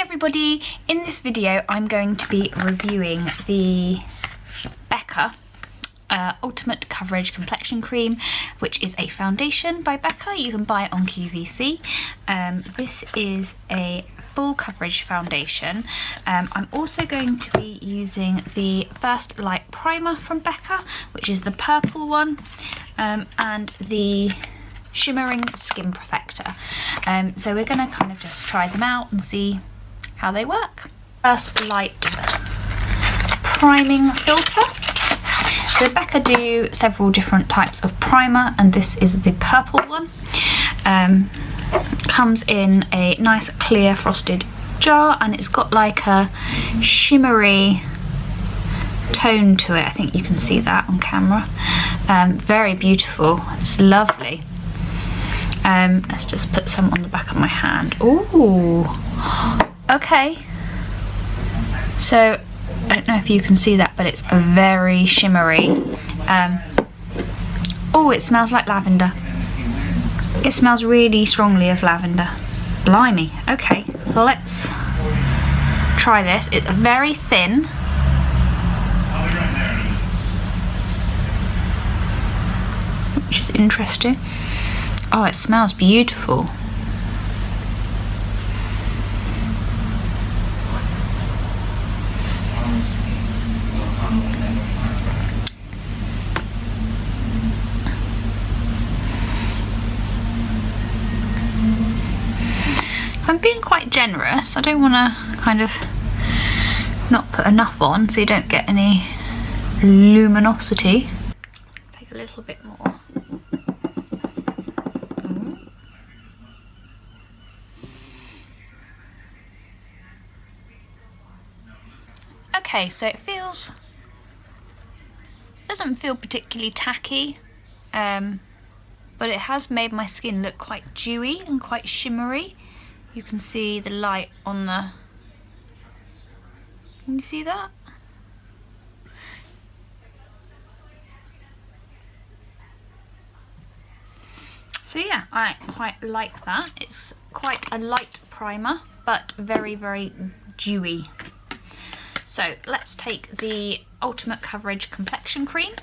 everybody, in this video I'm going to be reviewing the Becca Ultimate Coverage Complexion Cream, which is a foundation by Becca. You can buy it on QVC. This is a full coverage foundation. I'm also going to be using the First Light Primer from Becca, which is the purple one, and the Shimmering Skin Perfector. So we're going to kind of just try them out and see how they work. First Light priming filter. So Becca do several different types of primer, and this is the purple one. Comes in a nice clear frosted jar, and it's got like a shimmery tone to it. I think you can see that on camera. Very beautiful. It's lovely. Let's just put some on the back of my hand. Ooh, okay. So I don't know if you can see that, but it's a very shimmery. Oh, it smells like lavender. It smells really strongly of lavender. Blimey. Okay, let's try this. It's very thin. Which is interesting. Oh, it smells beautiful. I'm being quite generous. I don't want to kind of not put enough on so you don't get any luminosity. Take a little bit more. Okay, so it doesn't feel particularly tacky, but it has made my skin look quite dewy and quite shimmery. You can see the light on the, can you see that? So yeah, I quite like that. It's quite a light primer, but very, very dewy. So let's take the Ultimate Coverage Complexion Cream.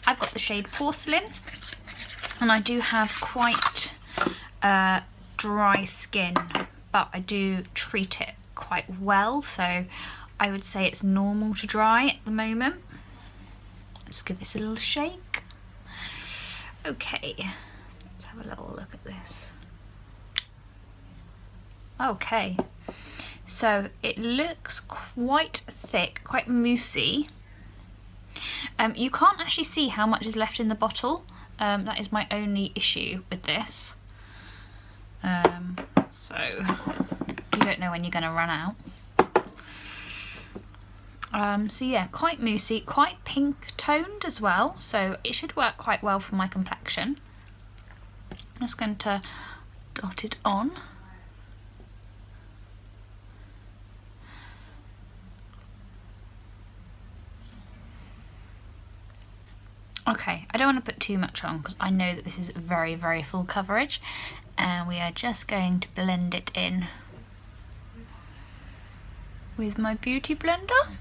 I've got the shade Porcelain, and I do have quite dry skin, but I do treat it quite well, so I would say it's normal to dry at the moment. Just give this a little shake. Okay, let's have a little look at this. Okay. So it looks quite thick, quite moussey. You can't actually see how much is left in the bottle. That is my only issue with this. So you don't know when you're going to run out. So yeah, quite moussey, quite pink toned as well. So it should work quite well for my complexion. I'm just going to dot it on. Okay, I don't want to put too much on because I know that this is very, very full coverage, and we are just going to blend it in with my beauty blender.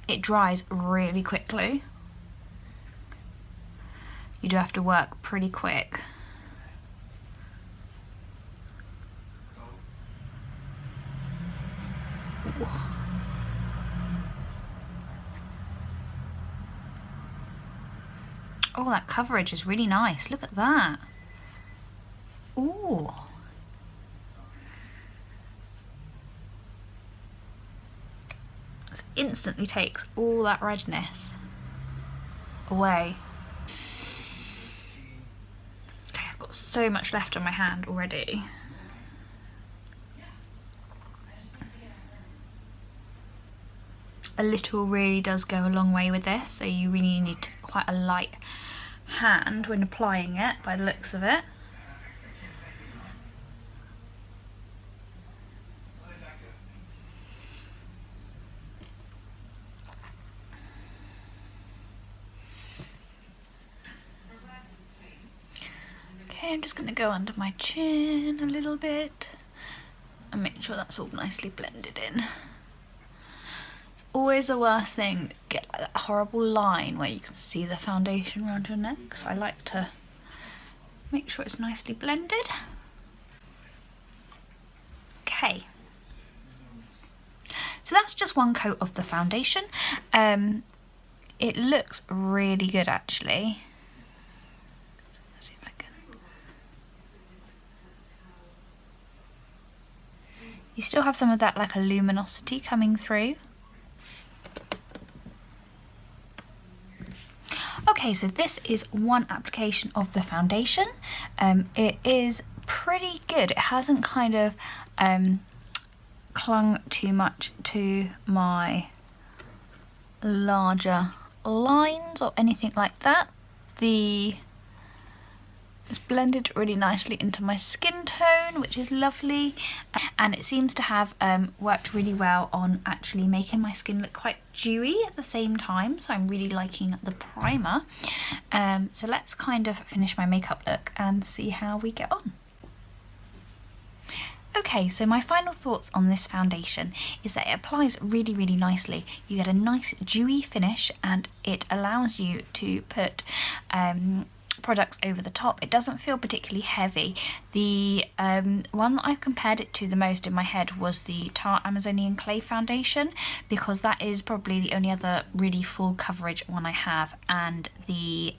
It dries really quickly. You do have to work pretty quick. Ooh. Oh, that coverage is really nice. Look at that. Ooh. Instantly takes all that redness away. Okay, I've got so much left on my hand already. a little really does go a long way with this, so you really need quite a light hand when applying it by the looks of it. Okay, I'm just going to go under my chin a little bit and make sure that's all nicely blended in. It's always the worst thing, get like that horrible line where you can see the foundation around your neck, so I like to make sure it's nicely blended. Okay, so that's just one coat of the foundation. It looks really good actually. Let's see if I can. You still have some of that like a luminosity coming through. Okay, so this is one application of the foundation. It is pretty good. It hasn't kind of clung too much to my larger lines or anything like that. It's blended really nicely into my skin tone, which is lovely, and it seems to have worked really well on actually making my skin look quite dewy at the same time, so I'm really liking the primer. So let's kind of finish my makeup look and see how we get on. Okay, so my final thoughts on this foundation is that it applies really, really nicely. You get a nice dewy finish and it allows you to put products over the top. It doesn't feel particularly heavy. The one that I've compared it to the most in my head was the Tarte Amazonian Clay foundation, because that is probably the only other really full coverage one I have, and the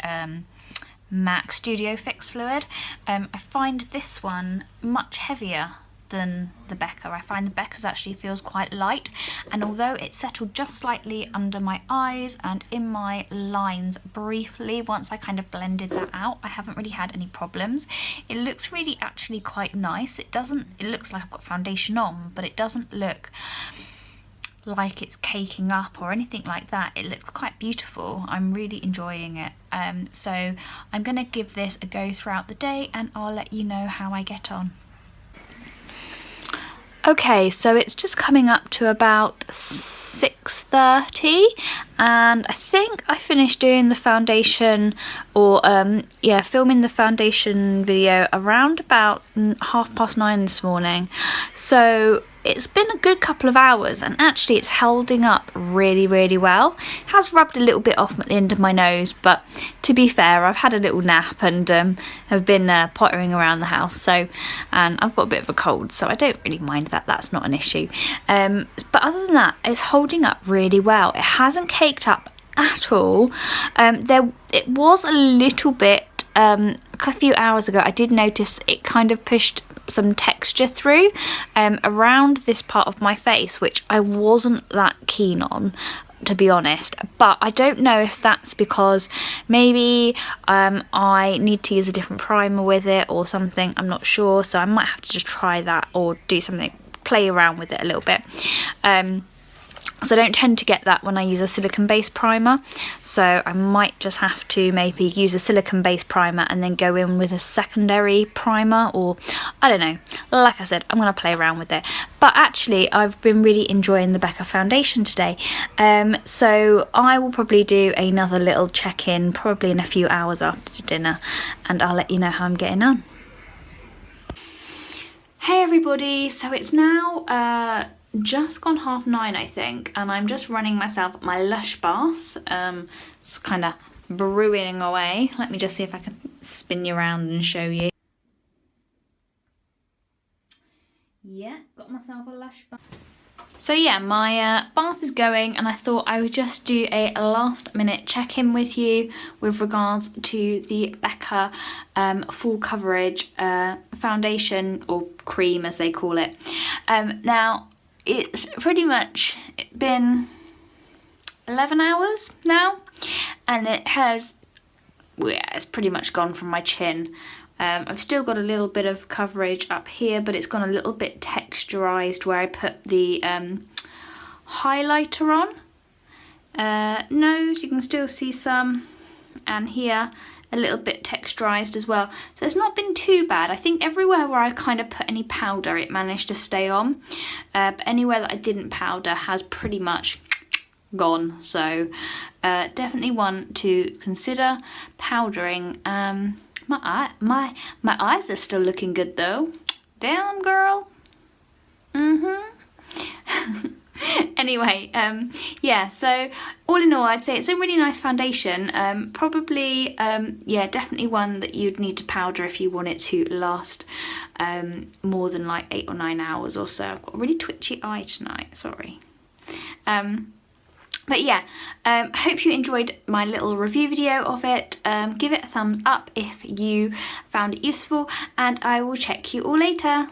MAC Studio Fix Fluid. I find this one much heavier than the Becca. I find the Becca's actually feels quite light, and although it settled just slightly under my eyes and in my lines briefly once I kind of blended that out, I haven't really had any problems. It looks really actually quite nice. It looks like I've got foundation on, but it doesn't look like it's caking up or anything like that. It looks quite beautiful. I'm really enjoying it. So I'm gonna give this a go throughout the day and I'll let you know how I get on. Okay, so it's just coming up to about 6:30 and I think I finished doing the foundation, or filming the foundation video around about 9:30 this morning. So it's been a good couple of hours and actually it's holding up really, really well. It has rubbed a little bit off at the end of my nose, but to be fair, I've had a little nap and have been pottering around the house, and I've got a bit of a cold, so I don't really mind that. That's not an issue. But other than that, it's holding up really well. It hasn't caked up at all. It was a little bit, a few hours ago, I did notice it kind of pushed some texture through around this part of my face, which I wasn't that keen on, to be honest. But I don't know if that's because maybe I need to use a different primer with it or something. I'm not sure, so I might have to just try that or do something, play around with it a little bit. So I don't tend to get that when I use a silicone based primer, so I might just have to maybe use a silicone based primer and then go in with a secondary primer, or I don't know. Like I said, I'm going to play around with it. But actually I've been really enjoying the Becca foundation today, so I will probably do another little check-in probably in a few hours after dinner, and I'll let you know how I'm getting on. Hey everybody, so it's now just gone 9:30 I think, and I'm just running myself my Lush bath. It's kind of brewing away. Let me just see if I can spin you around and show you. Yeah, got myself a Lush bath. So yeah, my bath is going, and I thought I would just do a last minute check-in with you with regards to the Becca full coverage foundation, or cream as they call it. Now, it's pretty much been 11 hours now, and it has, yeah, it's pretty much gone from my chin. I've still got a little bit of coverage up here, but it's gone a little bit texturized where I put the highlighter on. Nose, you can still see some, and here a little bit texturized as well. So it's not been too bad. I think everywhere where I kind of put any powder, it managed to stay on. But anywhere that I didn't powder has pretty much gone. So definitely one to consider powdering. My eyes are still looking good though. Down, girl. Anyway, yeah, so all in all, I'd say it's a really nice foundation. Probably, yeah, definitely one that you'd need to powder if you want it to last more than like 8 or 9 hours or so. I've got a really twitchy eye tonight, sorry. But yeah, hope you enjoyed my little review video of it. Give it a thumbs up if you found it useful, and I will check you all later.